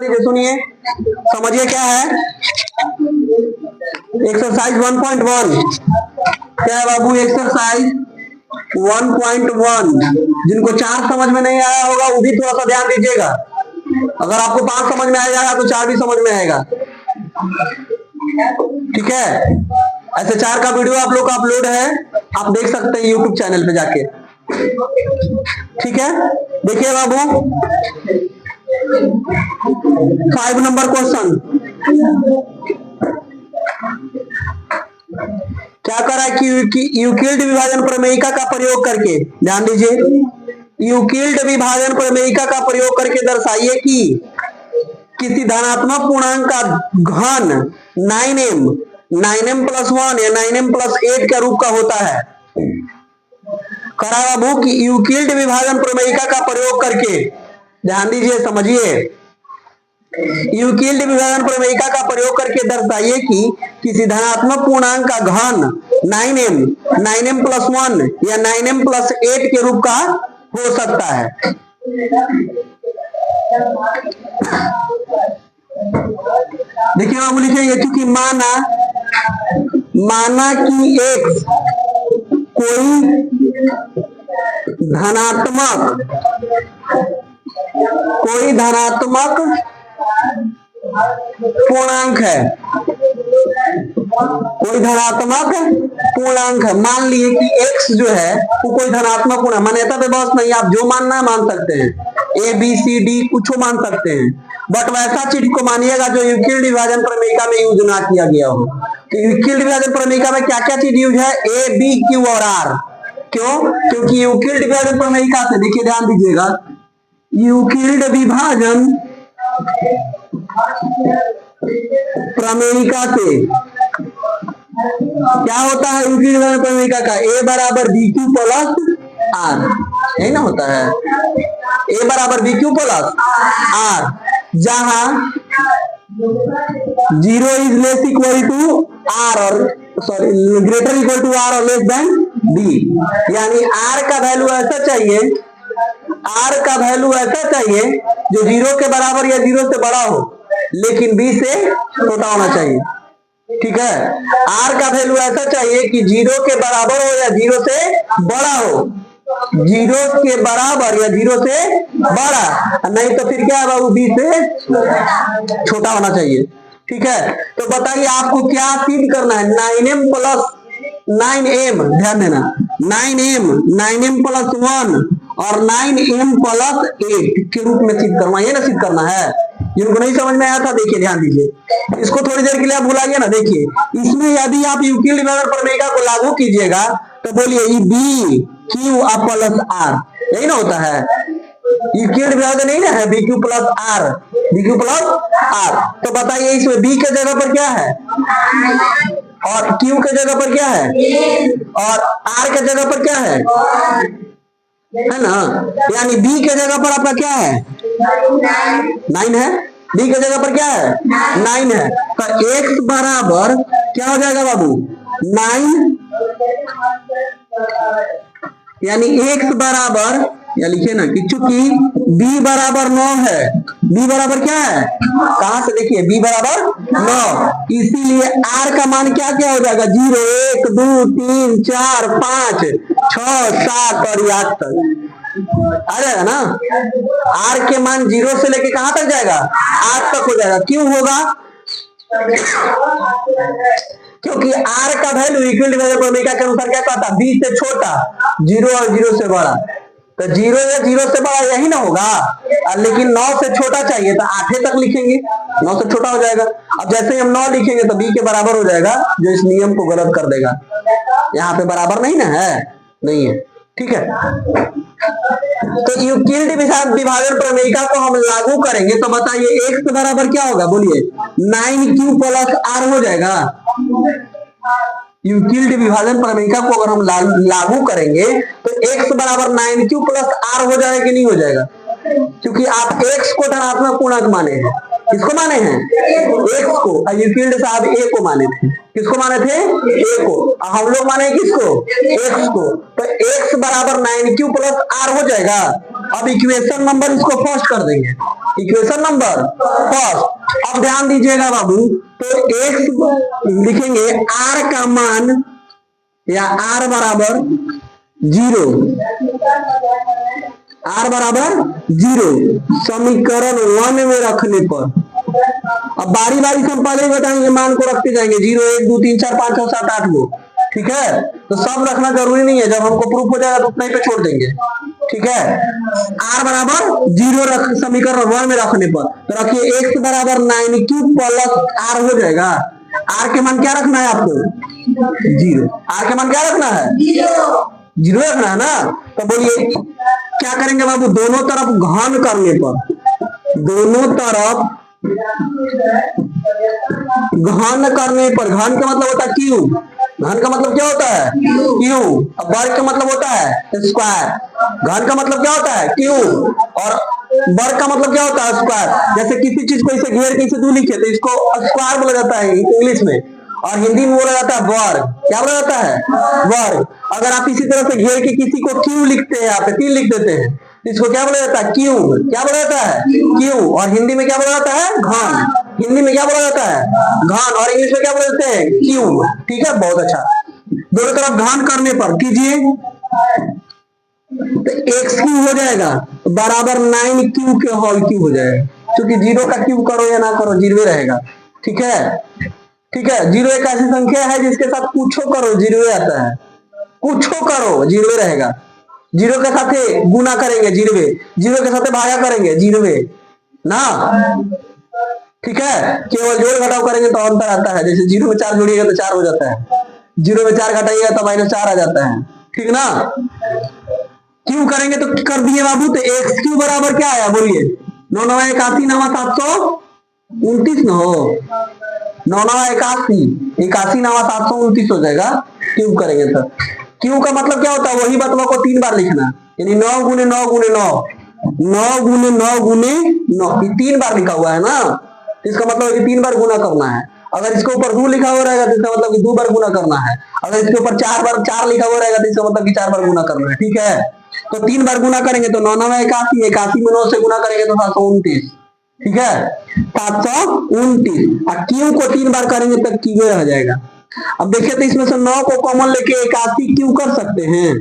दीजिए, सुनिए, समझिए क्या है एक्सरसाइज 1.1। क्या है बाबू? एक्सरसाइज 1.1। जिनको 4 समझ में नहीं आया होगा वो भी थोड़ा सा ध्यान दीजिएगा। अगर आपको 5 समझ में आ जाएगा तो 4 भी समझ में आएगा। ठीक है, ऐसे 4 का वीडियो आप लोग का अपलोड है, आप देख सकते हैं यूट्यूब चैनल पे जाके। ठीक है, देखिए बाबू 5 नंबर क्वेश्चन क्या करा कि यूक्लिड विभाजन प्रमेयिका का प्रयोग करके, ध्यान दीजिए, यूक्लिड विभाजन प्रमेयिका का प्रयोग करके दर्शाइए कि किसी धनात्मक पूर्णांक का घन 9m प्लस 1 या 9m प्लस 8 के रूप का होता है। करा बाबू कि यूक्लिड विभाजन प्रमेयिका का प्रयोग करके, ध्यान दीजिए, समझिए, यूक्लिड विभाजन प्रमेयिका का प्रयोग करके दर्शाइए कि किसी धनात्मक पूर्णांक का घन 9m प्लस 1 या 9m प्लस 8 के रूप का हो सकता है। देखिए बाबू लिखिए, क्योंकि माना कि x कोई धनात्मक पूर्णांक है, कोई धनात्मक पूर्णांक है। मान लिए कि x जो है वो कोई धनात्मक पूर्णांक, मान्यता पे बस नहीं, आप जो मानना है मान सकते हैं, a b c d कुछ मान सकते हैं, बट वैसा चीज को मानिएगा जो यूक्लिड विभाजन प्रमेयिका में यूज ना किया गया हो। तो यूक्लिड विभाजन प्रमेयिका में क्या क्या चीज यूज है? a b q और r। क्यों? क्योंकि यूक्लिड विभाजन प्रमेयिका से, देखिए ध्यान दीजिएगा, यूक्लिड विभाजन प्रमेयिका से क्या होता है? यूक्लिड विभाजन प्रमेयिका का a बराबर बी क्यू प्लस आर, यही ना होता है, a बराबर बी क्यू प्लस आर, जहां 0 is less equal to R और ग्रेटर इक्वल टू आर और लेस देन बी। यानी आर का वैल्यू ऐसा चाहिए, आर का वैल्यू ऐसा चाहिए जो 0 के बराबर या 0 से बड़ा हो, लेकिन बी से छोटा होना चाहिए। ठीक है, आर का वैल्यू ऐसा चाहिए कि 0 के बराबर हो या 0 से बड़ा हो, 0 के बराबर या 0 से बड़ा, नहीं तो फिर क्या है बाबू? बी से छोटा होना चाहिए। ठीक है, तो बताइए आपको क्या सिद्ध करना है? 9m प्लस 9m, ध्यान देना, 9m प्लस 1 और 9m प्लस 8 के रूप में सिद्ध करना, ये ना सिद्ध करना है। जिनको नहीं समझ में आया था देखिए, ध्यान दीजिए, इसको थोड़ी देर के लिए आप भुलाइए ना। देखिए, इसमें यदि आप यूक्लिड विभाजन प्रमेयिका को लागू कीजिएगा तो बोलिए बी क्यू प्लस आर, यही ना होता है। यूक्लिड विभाजन नहीं ना है, B Q plus R, B Q plus R. तो बताइए इसमें बी के जगह पर क्या है और क्यू के जगह पर क्या है और आर के जगह पर क्या है ना? यानी बी के जगह पर आपका क्या है? 9 है, बी के जगह पर क्या है? 9 है। तो x बराबर क्या हो जाएगा बाबू? 9, यानी x बराबर, या लिखिए ना कि चूंकि b बराबर 9 है, b बराबर क्या है? कहां से देखिए, b बराबर 9, इसीलिए r का मान क्या क्या हो जाएगा? 0 1 2 3 4 5 6 7 और 8 तक आ जाएगा ना। r के मान 0 से लेके कहां तक जाएगा? 8 तक हो जाएगा। क्यों होगा? क्योंकि r का वैल्यू यूक्लिड विभाजन प्रमेयिका के अनुसार क्या कहता है? b से छोटा, 0 और 0 से बड़ा। तो 0 या 0 से बड़ा यही ना होगा, लेकिन 9 से छोटा चाहिए तो 8 तक लिखेंगे, 9 से छोटा हो जाएगा। अब जैसे ही हम 9 लिखेंगे तो b के बराबर हो जाएगा, जो इस नियम को गलत कर देगा। यहाँ पे बराबर नहीं ना है, नहीं है। ठीक है, तो यूक्लिड विभाजन प्रमेयिका को हम लागू करेंगे तो बताइए x बराबर क्या होगा? बोलिए 9q प्लस r हो जाएगा। यूक्लिड विभाजन प्रमेयिका को अगर हम लागू करेंगे तो x बराबर 9q प्लस r हो जाएगा कि नहीं हो जाएगा? क्योंकि आप x को धनात्मक पूर्णांक माने हैं। किसको माने हैं? x को। यूक्लिड साहब a को माने थे। किसको माने थे? a को। हम लोग माने किसको? x को। तो x बराबर 9q प्लस r हो जाएगा। अब इक्वेशन नंबर इसको फर्स्ट कर देंगे, इक्वेशन नंबर फर्स्ट। अब ध्यान दीजिएगा बाबू, तो x लिखेंगे r का मान या r बराबर 0, r बराबर 0 समीकरण 1 में रखने पर। अब बारी बारी से हम पहले ही बताएंगे, मान को रखते जाएंगे 0 1 2 3 4 5 6 7 8 गो, ठीक है। तो सब रखना जरूरी नहीं है, जब हमको प्रूफ हो जाएगा तो उतना ही पे छोड़ देंगे, ठीक है। r बराबर 0 रख समीकरण 1 में रखने पर, तो रखिए x बराबर 9q प्लस r हो जाएगा। r के मान क्या रखना है आपको? 0। r के मान क्या रखना है? 0 रखना है ना। तो बोलिए क्या करेंगे बाबू, दोनों तरफ घन करने पर, दोनों तरफ घन करने पर, घन का मतलब होता है क्यू, घन का मतलब क्या होता है? क्यू। अब वर्ग का मतलब होता है स्क्वायर, घन का मतलब क्या होता है? क्यू, और वर्ग का मतलब क्या होता है? स्क्वायर। जैसे किसी चीज को इसे घेर के इसे दो लिखे तो इसको स्क्वायर बोला जाता है इंग्लिश में, और हिंदी में बोला जाता है वर्ग। क्या बोला जाता है? वर्ग। अगर आप इसी तरह से घेर के किसी को क्यू लिखते हैं, यहाँ पे 3 लिख देते हैं, इसको क्या बोला जाता है? क्यूब। क्या बोला जाता है? क्यूब। और हिंदी में क्या बोला जाता है? घन। हिंदी में क्या बोला जाता है? घन। और इंग्लिश में क्या बोलते हैं? क्यूब। ठीक है, बहुत अच्छा। दोनों तरफ घन करने पर कीजिए तो x क्यूब हो जाएगा बराबर 9q के होल क्यूब हो जाएगा, क्योंकि 0 का क्यूब करो या ना करो 0 रहेगा, ठीक है। ठीक है, 0 एक ऐसी संख्या है जिसके साथ कुछो करो 0 आता है, कुछो करो 0 रहेगा। 0 के साथ गुना करेंगे 0, 0 के साथ भागा करेंगे 0 ना, ठीक है। केवल जोड़ घटाव करेंगे तो अंतर आता है, जैसे 0 में 4 जोड़िएगा तो 4 हो जाता है, 0 में 4 घटाइएगा तो -4 आ जाता है, ठीक ना। क्यों करेंगे तो कर दिए बाबू, तो x क्यू बराबर क्या आया बोलिए? 9 9 81 9 729 न हो, 9 9 81 81 9 729 हो जाएगा। क्यों करेंगे तो क्यू का मतलब क्या होता है? वही बात को 3 बार लिखना, यानी 9 गुने 9 गुने 9, 9 गुने 9 गुने 9, 3 बार लिखा हुआ है ना, इसका मतलब है कि 3 बार गुना करना है। अगर इसके ऊपर 2 लिखा हुआ रहेगा तो इसका मतलब कि 2 बार गुना करना है। अगर इसके ऊपर 4 बार 4 लिखा हुआ रहेगा तो इसका मतलब कि 4 बार गुना करना है, ठीक है। तो 3 बार गुना करेंगे तो 9 9 81, 81 में 9 से गुना करेंगे तो 729, ठीक है, 729। और क्यू को 3 बार करेंगे तो क्यू रह जाएगा। अब देखिए तो इसमें से 9 को कॉमन लेके 81 क्यू कर सकते हैं,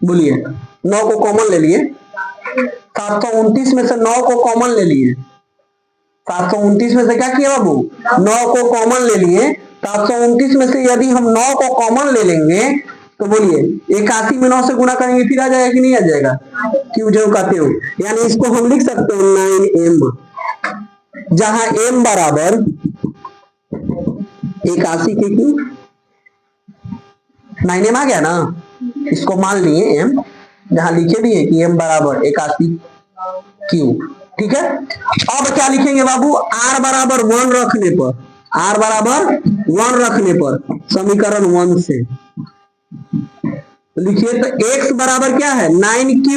बोलिए 9 को कॉमन ले लिए, 729 में से 9 को कॉमन ले लिए, 729 में से क्या किया बाबू? 9 को कॉमन ले लिए। 729 में से यदि हम 9 को कॉमन ले लेंगे तो बोलिए 81 में 9 से गुना करेंगे फिर आ जाएगा कि नहीं आ जाएगा? क्यों जो कहते हो, यानी इसको हम लिख सकते हैं 9m, जहां m बराबर 81 के क्यूब, 9m आ गया ना, इसको मान लिए m, जहां लिखे भी है कि m बराबर 81 क्यूब, ठीक है। अब क्या लिखेंगे बाबू? r बराबर 1 रखने पर, r बराबर 1 रखने पर समीकरण 1 से लिखिए तो x बराबर क्या है? 9q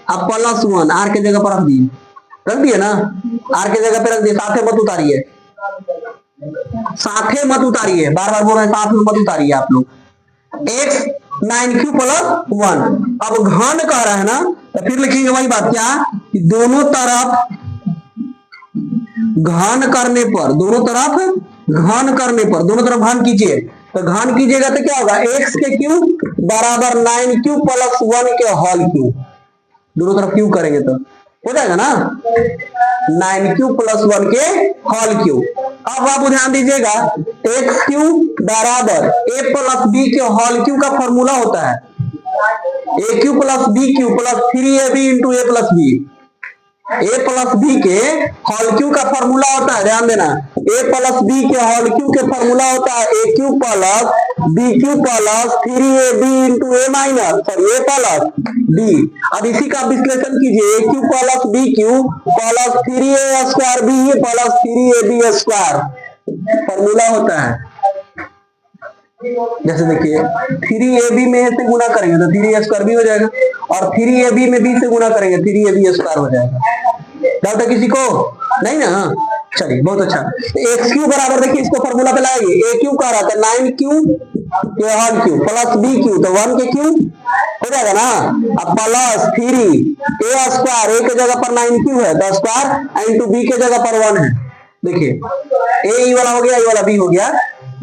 अब प्लस 1, r के जगह पर रख दिए ना, r के जगह पे रख दिए, साथे मत उतारिए, साथे मत उतारिए, बार बार बोल रहे हैं साथ में मत उतारिए आप लोग। x 9q प्लस 1, अब घन कह रहा है ना, तो फिर लिखेंगे वही बात, क्या कि दोनों तरफ घन करने पर, दोनों तरफ घन करने पर, दोनों तरफ घन कीजिए, तो घन कीजिएगा तो क्या होगा? x के क्यूब बराबर 9q प्लस 1 के होल क्यूब, दोनों तरफ क्यूब करेंगे तो हो जाएगा ना, 9q प्लस 1 के होल क्यूब। अब आप ध्यान दीजिएगा, x क्यूब बराबर a प्लस b के होल क्यूब का फॉर्मूला होता है a cube plus b cube plus 3ab into a plus b, a plus B के होल क्यूब का फॉर्मूला होता है, ध्यान देना, a प्लस बी के होल क्यूब के फॉर्मूला होता है a cube plus b cube plus 3ab into a minus sorry a plus b। अब इसी का विश्लेषण कीजिए, a cube plus b cube plus 3a square b plus 3ab square formula होता है। जैसे देखिए 3ab में से गुना करेंगे तो 3a स्क्वायर b हो जाएगा, और 3ab में b से गुना करेंगे 3ab स्क्वायर हो जाएगा। डाउट है किसी को? नहीं ना, चलिए बहुत अच्छा। एक्स क्यू बराबर देखिए इसको फॉर्मूला पे लाएंगे, a क्यू कह रहा था 9q के whole cube plus b cube तो 1 के क्यूब हो जाएगा ना। अब प्लस 3a² ए के जगह पर 9q है तो स्क्वायर इंटू बी के जगह पर 1 है। देखिए ए वाला हो गया, ये वाला बी हो गया,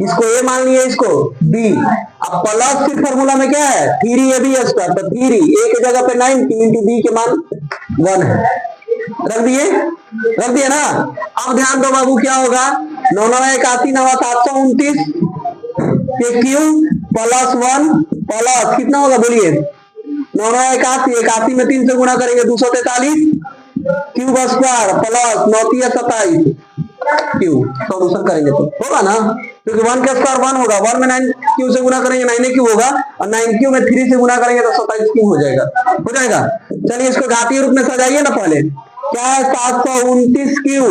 इसको ए मान लिया, इसको बी। अब प्लस फिर फॉर्मूला में क्या है 3ab², तो 3 ए के जगह पे 9 इंटू बी के मान 1 है। रख दिए ना। अब ध्यान दो बाबू क्या होगा, 9 9 81 9 729 के क्यू प्लस 1 प्लस कितना होगा बोलिए 9 9 81 में 3 से गुणा करेंगे 243 cube square plus 9 3 27 Q. Solution करेंगे तो होगा ना, क्योंकि 1 का स्क्वायर 1 होगा, 1 में 9 क्यू से गुणा करेंगे 9 क्यू होगा, और 9 क्यू में 3 से गुणा करेंगे तो 27 क्यू हो जाएगा। चलिए इसको घातीय रूप में सजाइए ना। पहले क्या है 729 Q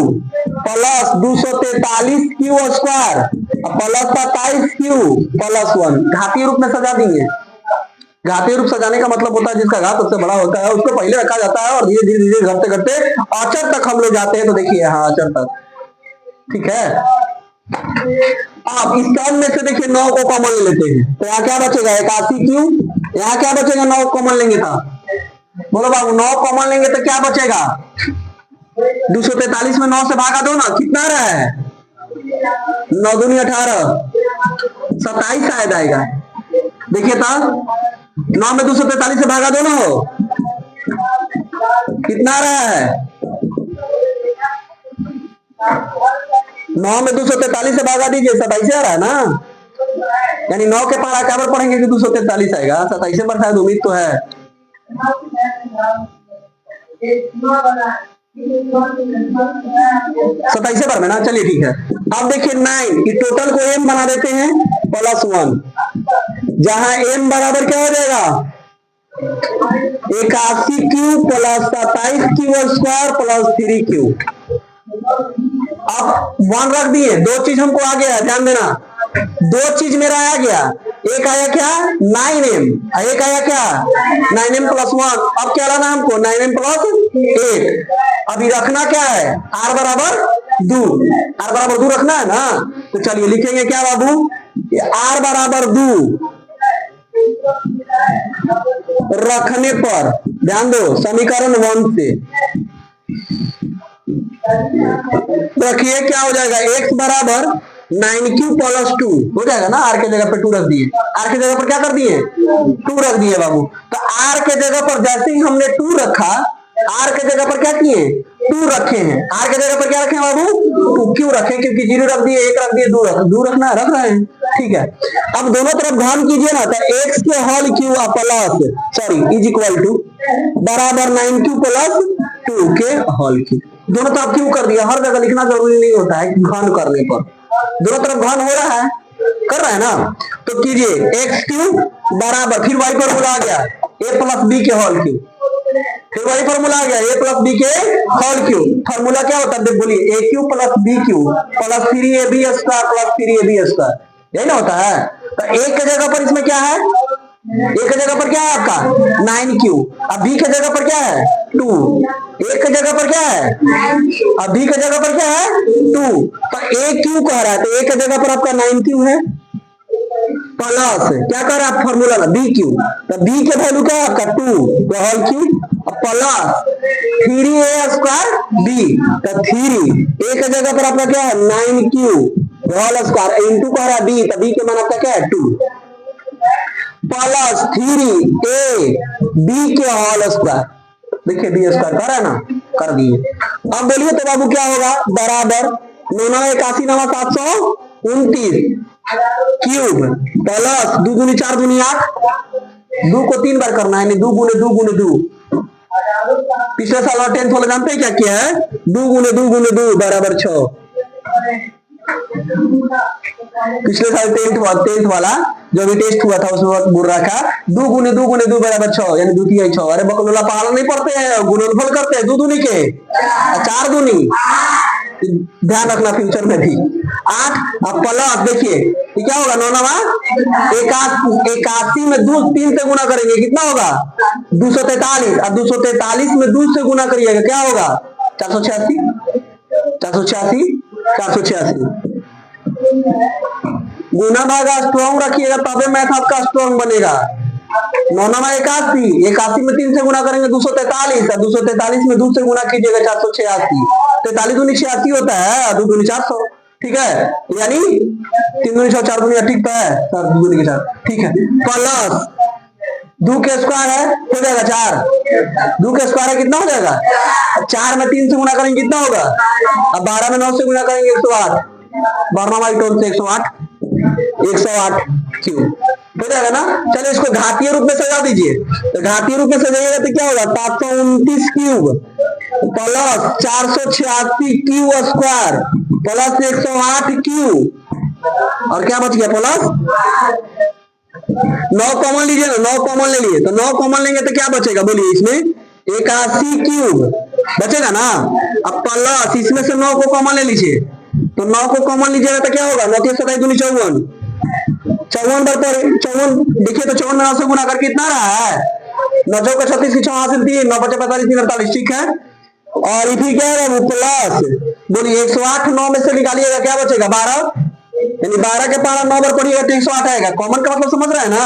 plus 243 Q square plus 27 Q plus 1, घातीय रूप में सजा देंगे। घातीय रूप सजाने का मतलब होता है जिसका घात सबसे बड़ा होता है उसको पहले रखा जाता है और धीरे धीरे घटते घटते अचर तक हम लोग जाते हैं। तो देखिए हाँ अचर तक, ठीक है। अब इस टर्म में से देखिए 9 को कॉमन ले लेते हैं तो यहाँ क्या बचेगा 81 क्यू, यहाँ क्या बचेगा 9 कॉमन लेंगे था, बोलो बाबू 9 कॉमन लेंगे तो क्या बचेगा 243 में 9 से भागा दो ना, कितना रहा है 9 दूनी 18 27 शायद आएगा। देखिए तो 9 में 243 से भागा दो ना, हो कितना रहा है 9 में 243 से भागा दीजिए 27 आ रहा है ना, यानी 9 के पारा क्या पर पढ़ेंगे कि 243 आएगा, 27 पर शायद उम्मीद तो है। 27 पर में ना, चलिए ठीक है। अब देखिए 9 की टोटल को m बना देते हैं प्लस 1, जहां m बराबर क्या हो जाएगा 81 Q plus 27 Q square plus 3 Q. अब 1 रख दिए, दो चीज हमको आ गया, ध्यान देना, दो चीज मेरा आ गया, एक आया क्या 9m, एक आया क्या 9m प्लस 1। अब क्या लाना हमको 9m प्लस 8। अभी रखना क्या है r बराबर 2, r बराबर 2 रखना है ना, तो चलिए लिखेंगे क्या बाबू r बराबर 2 रखने पर, ध्यान दो समीकरण 1 से रखिए क्या हो जाएगा x बराबर 9q प्लस 2 हो जाएगा ना, r के जगह पर 2 रख दिए, r के जगह पर क्या कर दिए 2 रख दिए बाबू। तो r के जगह पर जैसे ही हमने 2 रखा, r के जगह पर क्या किए 2 रखे हैं, r के जगह पर क्या रखे बाबू 2 क्यों रखे, क्योंकि 0 रख दिए 1 रख दिए 2 रखना रख रहे हैं, ठीक है। अब दोनों तरफ घन कीजिए ना, तो x के whole cube plus sorry is equal to बराबर 9q प्लस 2 के होल क्यू। दोनों तरफ क्यों कर दिया, हर जगह लिखना जरूरी नहीं होता है, घन करने पर दोनों तरफ घन हो रहा है, कर रहा है ना, तो कीजिए x क्यू बराबर फिर y फॉर्मूला आ गया a प्लस बी के होल क्यू, फिर वही फॉर्मूला आ गया a प्लस बी के होल क्यू। फॉर्मूला क्या होता है बोलिए a cube plus B Q plus 3ab square plus 3ab square, यही ना होता है। तो a के जगह पर इसमें क्या है, a के जगह पर क्या है आपका 9q, अब b के जगह पर क्या है 2, a के जगह पर क्या है अब b के जगह पर क्या है 2, तो a क्यू कह रहा है तो a के जगह पर आपका 9q है प्लस क्या कर रहा है फॉर्मूला में बी क्यू, तो बी के वैल्यू क्या है आपका 2 whole cube plus 3a square B, तो 3 a के जगह पर आपका क्या है 9q होल स्क्वायर इंटू कह रहा है बी, तो बी के मान आपका क्या है 2 प्लस 3a बी के होल स्क्वायर, देखिए बी स्क्वायर कर है ना, कर दिए। अब बोलिए तो बाबू क्या होगा बराबर 9 9 81 9 729 क्यूब प्लस 2 दूनी 4 दूनी 8, 2 को 3 बार करना है, 2 गुने 2 गुने 2। पिछले साल और 10th वाले जानते हैं क्या किया है 2 गुने 2 गुने 2 बराबर 6। पिछले साल 10th वाला जो भी टेस्ट हुआ था उसमें बोल रहा था 2 गुने 2 गुने 2 बराबर 6, यानी 2 3 6। अरे बकलोला पहाड़ नहीं पढ़ते हैं, गुणनफल करते हैं 2 दूनी के 4 दूनी, ध्यान रखना फ्यूचर में भी 8। अब प्लस देखिए क्या होगा 9 9 81 में 2 3 से गुना करेंगे कितना होगा 243, अब 243 में 2 से गुना करिएगा क्या होगा 486 गुना भागा स्ट्रॉन्ग रखिएगा तबे मैथ आपका स्ट्रॉन्ग बनेगा। 9 9 81, 81 में 3 से गुना करेंगे 243, 243 में 2 से गुना कीजिएगा 486, 43 दूनी 86 होता है, 2 दूनी 400, ठीक है, यानी 3 दूनी 6 4 दूनी ठीक है, 4 दूनी 4, ठीक है, प्लस 2 के स्क्वायर है हो जाएगा 4, 2 के स्क्वायर है कितना हो जाएगा 4 में 3 से गुना करेंगे कितना होगा, अब 12 में 9 से गुना करेंगे 108, 12 बाई 2 से 108 क्यूब हो जाएगा ना। चलो इसको घातीय रूप में सजा दीजिए, तो घातीय रूप में सजाइएगा तो क्या होगा 729 cube plus 486 Q square plus 108 Q, और क्या बच गया प्लस 9 कॉमन लीजिए ना, 9 कॉमन ले लिए, तो 9 कॉमन लेंगे तो क्या बचेगा बोलिए, इसमें 81 क्यूब बचेगा ना। अब प्लस इसमें से 9 को कॉमन ले लीजिए, तो 9 को कॉमन लीजिएगा तो क्या होगा 9 के 27 दूनी 54, 54 देखिए तो 54 में 9 से गुना कर कितना रहा है 9 का 36 की 6 हासिल 3, 9 बचे 45 3 48, ठीक है, और इसी क्या है प्लस बोलिए 108 9 में से निकालिएगा क्या बचेगा 12, यानी 12 के पारा 9 बार पढ़िएगा तो 108 आएगा, कॉमन का मतलब समझ रहे हैं ना,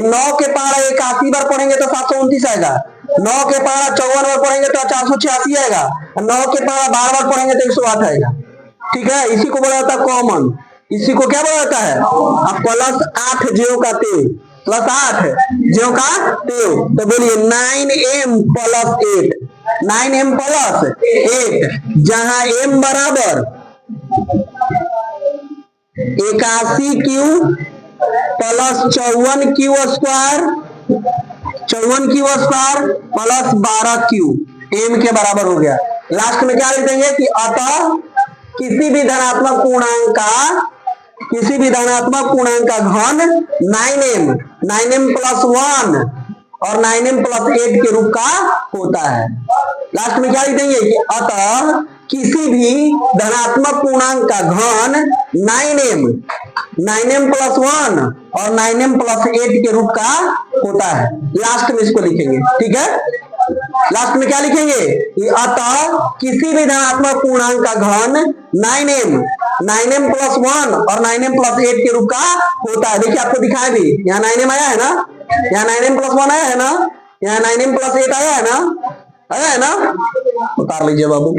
9 के पारा 81 बार पढ़ेंगे तो 729 आएगा, 9 के पारा 54 बार पढ़ेंगे तो 486 आएगा, 9 के पारा 12 बार पढ़ेंगे तो 108 आएगा, ठीक है, इसी को बोला जाता है कॉमन, इसी को क्या बोला जाता है अब प्लस 8 ज्यों का तेव, प्लस 8 ज्यों का तेव, तो बोलिए 9m प्लस 8, 9m प्लस 8, जहां m बराबर 81 Q plus 54 Q square, 54 Q square plus 12 Q m के बराबर हो गया। लास्ट में क्या लिख देंगे कि अतः किसी भी धनात्मक पूर्णांक का घन 9m प्लस 1 और 9m प्लस 8 के रूप का होता है। लास्ट में क्या लिख देंगे कि अतः किसी भी धनात्मक पूर्णांक का घन 9m प्लस 1 और 9m प्लस 8 के रूप का होता है। लास्ट में इसको लिखेंगे, ठीक है, लास्ट में क्या लिखेंगे कि अतः किसी भी धनात्मक पूर्णांक का घन 9m प्लस 1 और 9m प्लस 8 के रूप का होता है। देखिए आपको दिखाया भी, यहाँ 9m आया है ना, यहाँ 9m प्लस 1 आया है ना, यहाँ 9m प्लस 8 आया है ना, उतार लीजिए बाबू।